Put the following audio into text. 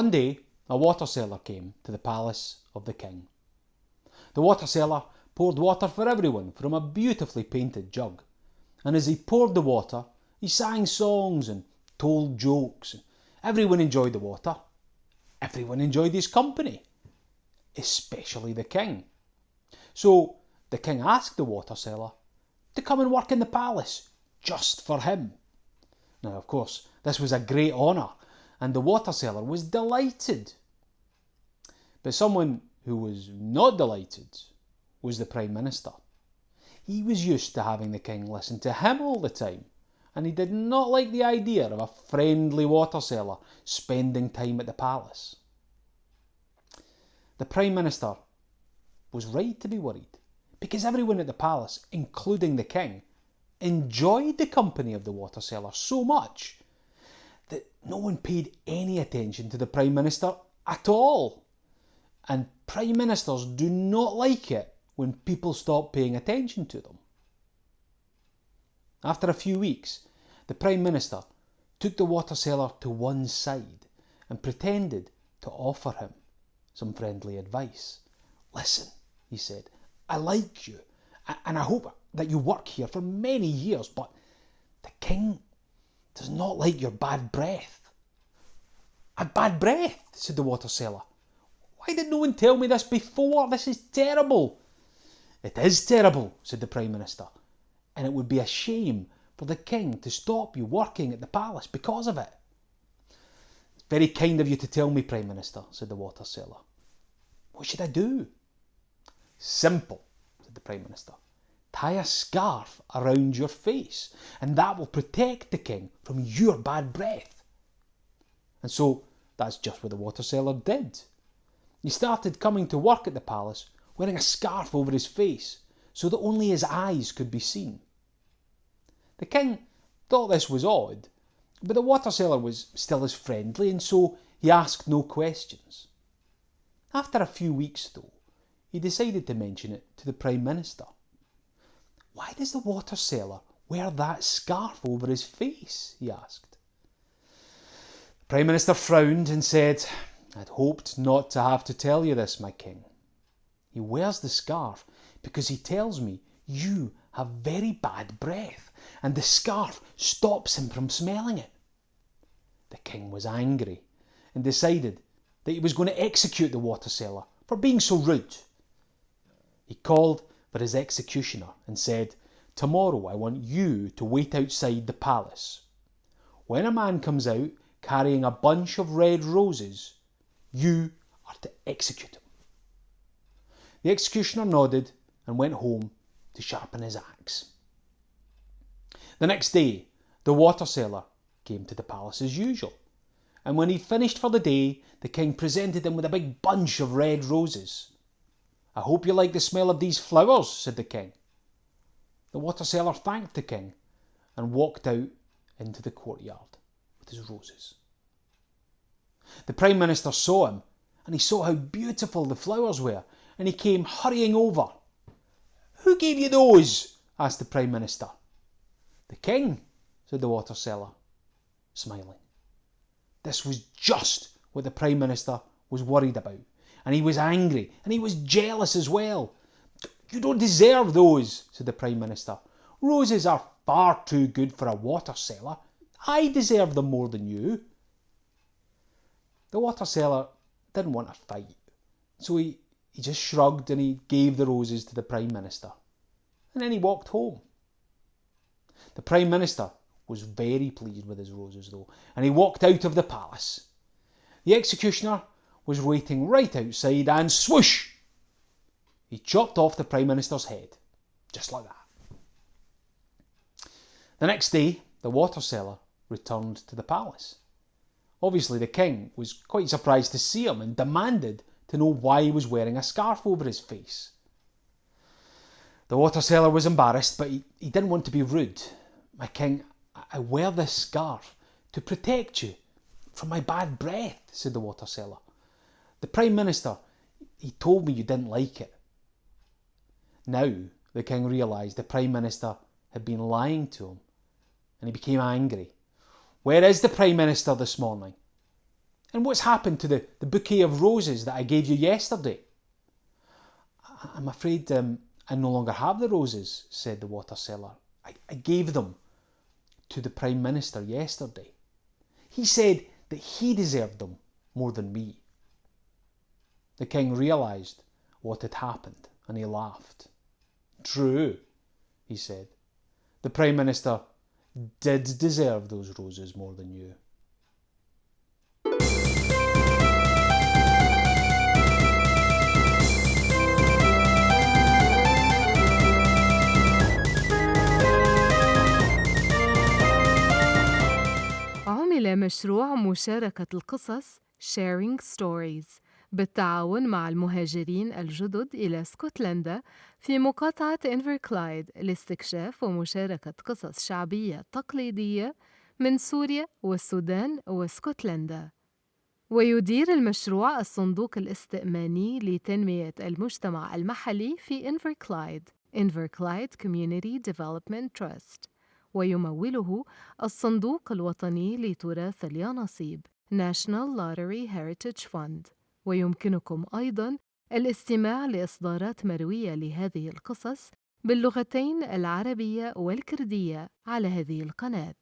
One day, a water seller came to the palace of the king. The water seller poured water for everyone from a beautifully painted jug. And as he poured the water, he sang songs and told jokes. Everyone enjoyed the water. Everyone enjoyed his company, especially the king. So the king asked the water seller to come and work in the palace just for him. Now, of course, this was a great honour, and the water seller was delighted. But someone who was not delighted was the Prime Minister. He was used to having the king listen to him all the time, and he did not like the idea of a friendly water seller spending time at the palace. The Prime Minister was right to be worried, because everyone at the palace, including the king, enjoyed the company of the water seller so much that no one paid any attention to the Prime Minister at all. And Prime Ministers do not like it when people stop paying attention to them. After a few weeks, the Prime Minister took the water seller to one side and pretended to offer him some friendly advice. "Listen," he said, "I like you, and I hope that you work here for many years, but the king does not like your bad breath." "A bad breath?" said the water seller. "Why did no one tell me this before? This is terrible." "It is terrible," said the Prime Minister, "and it would be a shame for the king to stop you working at the palace because of it." "It's very kind of you to tell me, Prime Minister," said the water seller. "What should I do?" "Simple," said the Prime Minister. "Tie a scarf around your face, and that will protect the king from your bad breath." And so that's just what the water seller did. He started coming to work at the palace wearing a scarf over his face so that only his eyes could be seen. The king thought this was odd, but the water seller was still as friendly, and so he asked no questions. After a few weeks, though, he decided to mention it to the Prime Minister. "Why does the water seller wear that scarf over his face?" he asked. The Prime Minister frowned and said, "I'd hoped not to have to tell you this, my king. He wears the scarf because he tells me you have very bad breath, and the scarf stops him from smelling it." The king was angry and decided that he was going to execute the water seller for being so rude. He called for his executioner and said, "Tomorrow I want you to wait outside the palace. When a man comes out carrying a bunch of red roses, you are to execute him." The executioner nodded and went home to sharpen his axe. The next day, the water seller came to the palace as usual, and when he'd finished for the day, the king presented him with a big bunch of red roses. "I hope you like the smell of these flowers," said the king. The water seller thanked the king and walked out into the courtyard with his roses. The Prime Minister saw him, and he saw how beautiful the flowers were, and he came hurrying over. "Who gave you those?" asked the Prime Minister. "The king," said the water seller, smiling. This was just what the Prime Minister was worried about, and he was angry, and he was jealous as well. "You don't deserve those," said the Prime Minister. "Roses are far too good for a water seller. I deserve them more than you." The water seller didn't want to fight, so he just shrugged and he gave the roses to the Prime Minister. And then he walked home. The Prime Minister was very pleased with his roses though, and he walked out of the palace. The executioner was waiting right outside, and swoosh! He chopped off the Prime Minister's head, just like that. The next day, the water seller returned to the palace. Obviously, the king was quite surprised to see him and demanded to know why he was wearing a scarf over his face. The water seller was embarrassed, but he didn't want to be rude. "My king, I wear this scarf to protect you from my bad breath," said the water seller. "The Prime Minister, he told me you didn't like it." Now the king realised the Prime Minister had been lying to him, and he became angry. "Where is the Prime Minister this morning?" And what's happened to the bouquet of roses that I gave you yesterday? I'm afraid I no longer have the roses, said the water seller. I gave them to the Prime Minister yesterday. He said that he deserved them more than me. The king realised what had happened and he laughed. True, he said. The Prime Minister did deserve those roses more than you. عُمل مشروع مشاركة القصص Sharing Stories بالتعاون مع المهاجرين الجدد إلى اسكتلندا في مقاطعة إنفركلايد لاستكشاف ومشاركة قصص شعبية تقليدية من سوريا والسودان واسكتلندا. ويدير المشروع الصندوق الاستئماني لتنمية المجتمع المحلي في إنفركلايد Inverclyde Community Development Trust، ويموله الصندوق الوطني لتراث اليانصيب National Lottery Heritage Fund. ويمكنكم أيضاً الاستماع لإصدارات مروية لهذه القصص باللغتين العربية والكردية على هذه القناة.